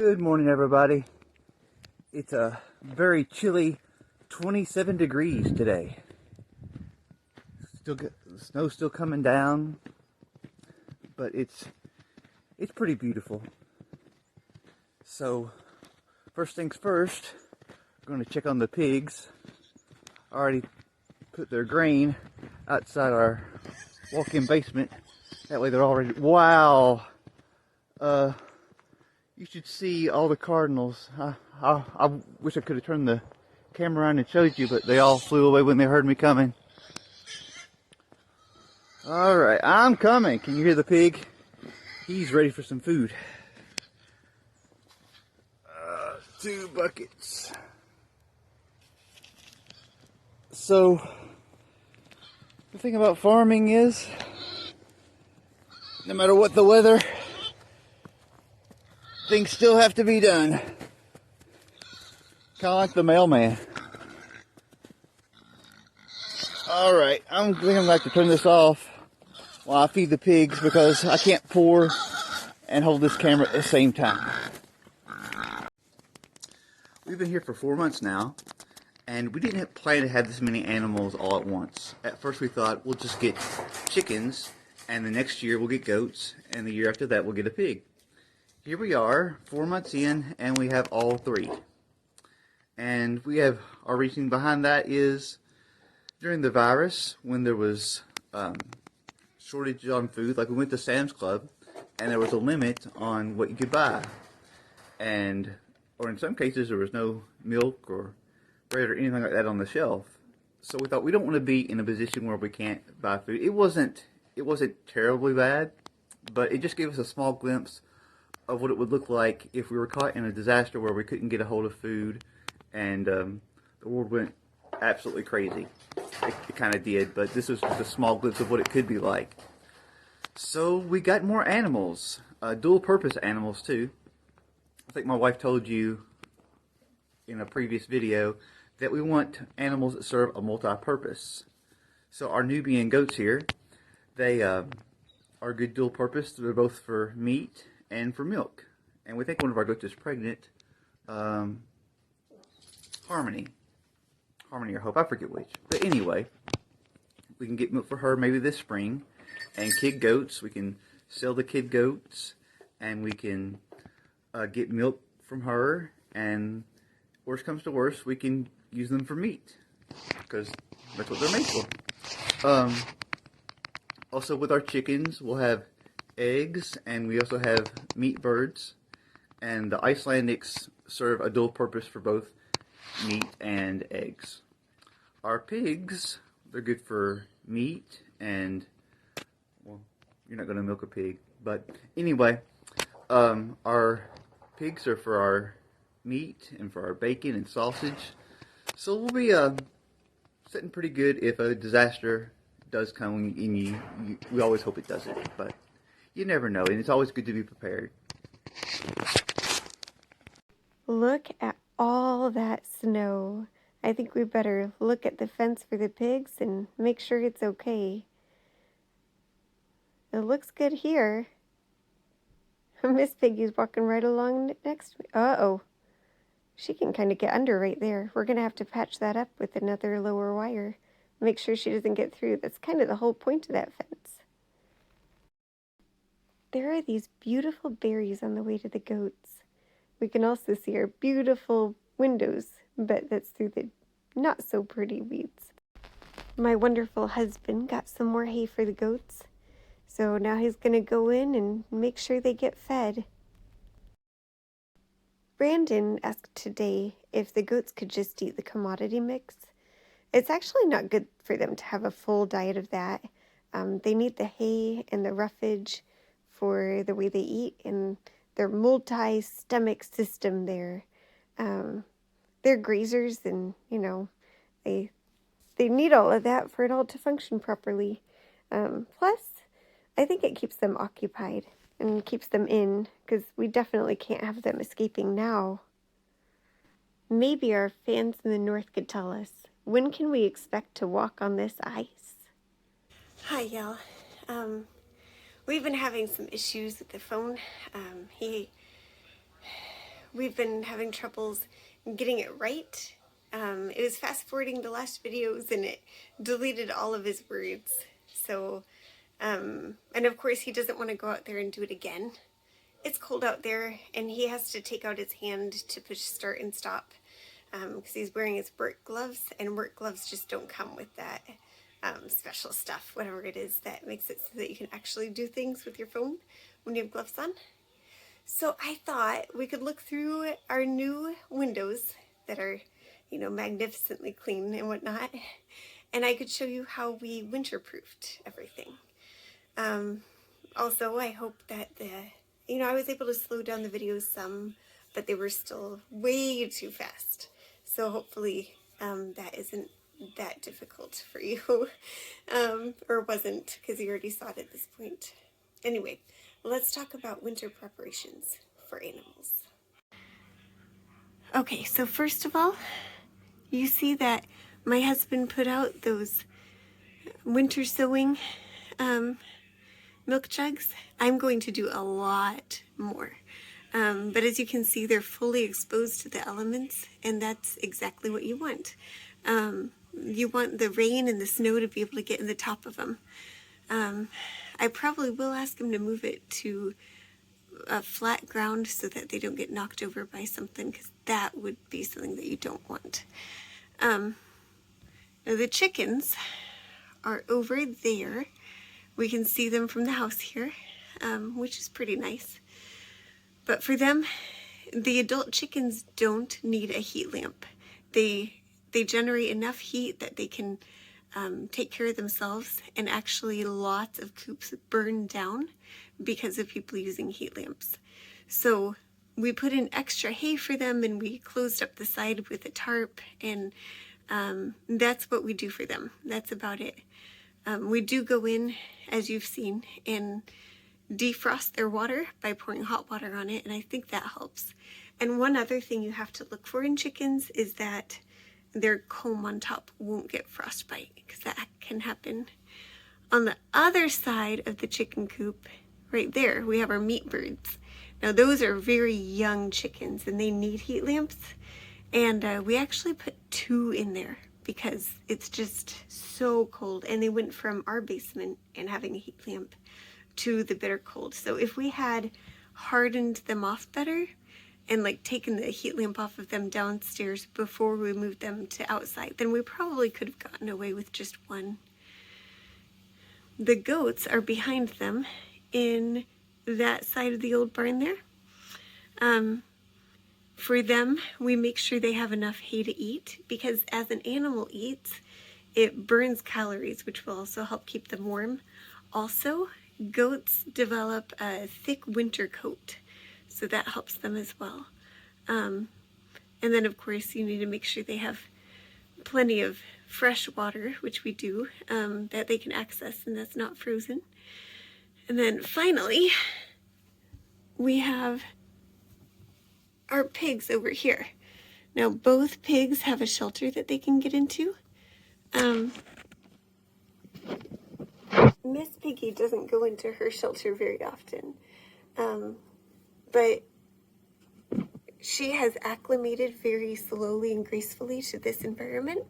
Good morning, everybody. It's a very chilly 27 degrees today. The snow's still coming down, but it's pretty beautiful. So first things first, we're going to check on the pigs. I already put their grain outside our walk-in basement. That way they're already, wow. You should see all the cardinals. I wish I could have turned the camera around and showed you, but they all flew away when they heard me coming. Alright, I'm coming. Can you hear the pig? He's ready for some food. 2 buckets. So, the thing about farming is, no matter what the weather, things still have to be done. Kind of like the mailman. Alright, I'm going to have to turn this off while I feed the pigs because I can't pour and hold this camera at the same time. We've been here for 4 months now, and we didn't plan to have this many animals all at once. At first we thought we'll just get chickens, and the next year we'll get goats, and the year after that we'll get a pig. Here we are, 4 months in, and we have all 3. And we have, our reasoning behind that is, during the virus, when there was shortage on food, like we went to Sam's Club, and there was a limit on what you could buy. Or in some cases, there was no milk or bread or anything like that on the shelf. So we thought we don't want to be in a position where we can't buy food. It wasn't terribly bad, but it just gave us a small glimpse of what it would look like if we were caught in a disaster where we couldn't get a hold of food and the world went absolutely crazy. It kind of did, but this was just a small glimpse of what it could be like. So we got more animals, dual-purpose animals too. I think my wife told you in a previous video that we want animals that serve a multi-purpose. So our Nubian goats here, they are good dual-purpose. They're both for meat and for milk. And we think one of our goats is pregnant. Harmony or Hope, I forget which. But anyway, we can get milk for her maybe this spring. And kid goats, we can sell the kid goats, and we can get milk from her, and worst comes to worst, we can use them for meat, because that's what they're made for. Also with our chickens, we'll have eggs, and we also have meat birds, and the Icelandics serve a dual purpose for both meat and eggs. Our pigs, they're good for meat and, well, you're not going to milk a pig, but anyway, our pigs are for our meat and for our bacon and sausage, so we'll be sitting pretty good if a disaster does come, and we always hope it doesn't, but you never know, and it's always good to be prepared. Look at all that snow. I think we better look at the fence for the pigs and make sure it's okay. It looks good here. Miss Piggy's walking right along next to me. Uh-oh. She can kind of get under right there. We're going to have to patch that up with another lower wire. Make sure she doesn't get through. That's kind of the whole point of that fence. There are these beautiful berries on the way to the goats. We can also see our beautiful windows, but that's through the not so pretty weeds. My wonderful husband got some more hay for the goats, so now he's going to go in and make sure they get fed. Brandon asked today if the goats could just eat the commodity mix. It's actually not good for them to have a full diet of that. They need the hay and the roughage for the way they eat and their multi-stomach system there. They're grazers, and they need all of that for it all to function properly. Plus, I think it keeps them occupied and keeps them in, because we definitely can't have them escaping now. Maybe our fans in the north could tell us, when can we expect to walk on this ice? Hi, y'all. We've been having some issues with the phone. we've been having troubles getting it right. It was fast forwarding the last videos and it deleted all of his words. So, and of course he doesn't want to go out there and do it again. It's cold out there and he has to take out his hand to push start and stop because he's wearing his work gloves, and work gloves just don't come with that special stuff, whatever it is that makes it so that you can actually do things with your phone when you have gloves on. So I thought we could look through our new windows that are, you know, magnificently clean and whatnot, and I could show you how we winter-proofed everything. Also, I hope that I was able to slow down the videos some, but they were still way too fast. So hopefully that isn't that difficult for you, or wasn't, because you already saw it at this point. Anyway, let's talk about winter preparations for animals. Okay, so first of all, you see that my husband put out those winter sowing milk jugs. I'm going to do a lot more. But as you can see, they're fully exposed to the elements, and that's exactly what you want. You want the rain and the snow to be able to get in the top of them. I probably will ask him to move it to a flat ground so that they don't get knocked over by something, because that would be something that you don't want. Now the chickens are over there. We can see them from the house here, which is pretty nice. But for them, the adult chickens don't need a heat lamp. They generate enough heat that they can take care of themselves, and actually lots of coops burn down because of people using heat lamps. So we put in extra hay for them, and we closed up the side with a tarp, and that's what we do for them. That's about it. We do go in, as you've seen, and defrost their water by pouring hot water on it, and I think that helps. And one other thing you have to look for in chickens is that their comb on top won't get frostbite, because that can happen. On the other side of the chicken coop, right there, we have our meat birds. Now those are very young chickens and they need heat lamps, and we actually put 2 in there because it's just so cold, and they went from our basement and having a heat lamp to the bitter cold. So if we had hardened them off better and like taken the heat lamp off of them downstairs before we moved them to outside, then we probably could have gotten away with just 1. The goats are behind them in that side of the old barn there. For them, we make sure they have enough hay to eat, because as an animal eats, it burns calories, which will also help keep them warm. Also, goats develop a thick winter coat, so that helps them as well. And then of course you need to make sure they have plenty of fresh water, which we do, that they can access and that's not frozen. And then finally, we have our pigs over here. Now both pigs have a shelter that they can get into. Miss Piggy doesn't go into her shelter very often, but she has acclimated very slowly and gracefully to this environment,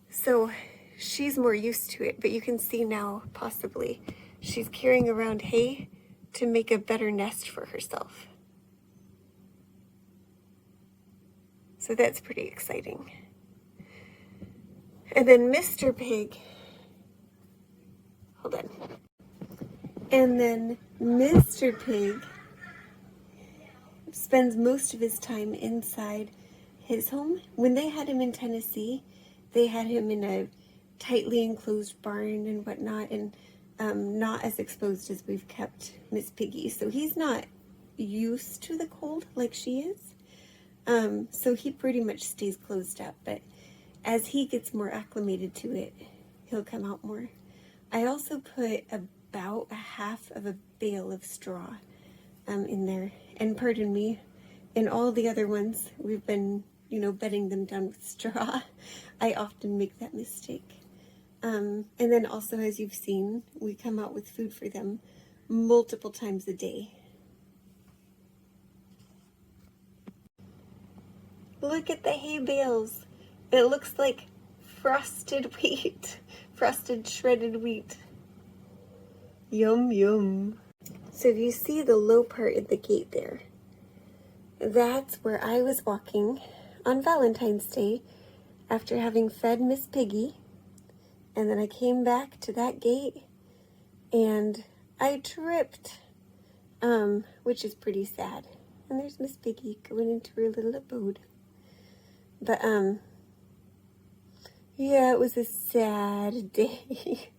so she's more used to it. But you can see now, possibly, she's carrying around hay to make a better nest for herself. So that's pretty exciting. And then Mr. Pig, hold on. And then Mr. Pig spends most of his time inside his home. When they had him in Tennessee, they had him in a tightly enclosed barn and whatnot, and not as exposed as we've kept Miss Piggy. So he's not used to the cold like she is. So he pretty much stays closed up, but as he gets more acclimated to it, he'll come out more. I also put about a half of a bale of straw in there. And pardon me, in all the other ones, we've been, bedding them down with straw. I often make that mistake. And then also, as you've seen, we come out with food for them multiple times a day. Look at the hay bales. It looks like frosted wheat. Frosted shredded wheat. Yum, yum. So if you see the low part of the gate there, that's where I was walking on Valentine's Day after having fed Miss Piggy. And then I came back to that gate and I tripped, which is pretty sad. And there's Miss Piggy going into her little abode. But, yeah, it was a sad day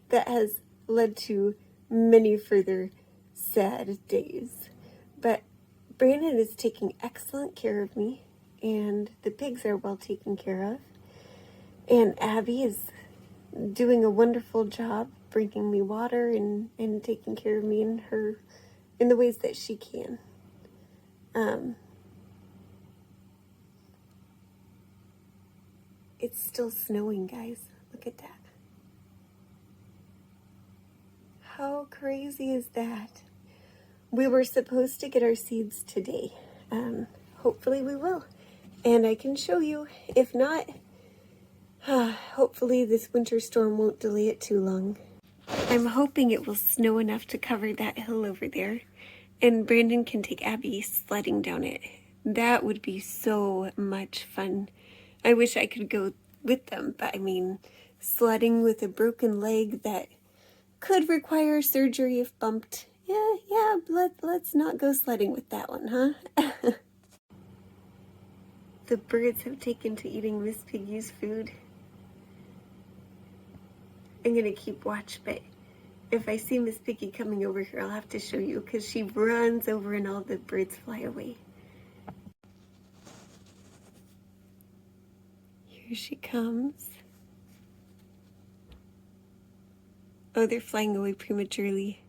that has led to many further sad days. But Brandon is taking excellent care of me, and the pigs are well taken care of. And Abby is doing a wonderful job bringing me water and taking care of me in the ways that she can. It's still snowing, guys. Look at that. How crazy is that? We were supposed to get our seeds today. Hopefully we will. And I can show you. If not, hopefully this winter storm won't delay it too long. I'm hoping it will snow enough to cover that hill over there. And Brandon can take Abby sledding down it. That would be so much fun. I wish I could go with them, but I mean, sledding with a broken leg that could require surgery if bumped. Yeah, let's not go sledding with that one, huh? The birds have taken to eating Miss Piggy's food. I'm gonna keep watch, but if I see Miss Piggy coming over here, I'll have to show you because she runs over and all the birds fly away. Here she comes. Oh, they're flying away prematurely.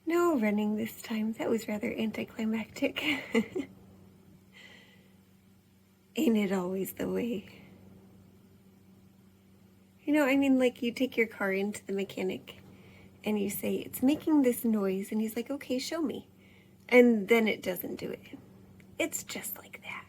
No running this time. That was rather anticlimactic. Ain't it always the way? You know, I mean, like you take your car into the mechanic and you say, it's making this noise. And he's like, okay, show me. And then it doesn't do it. It's just like that.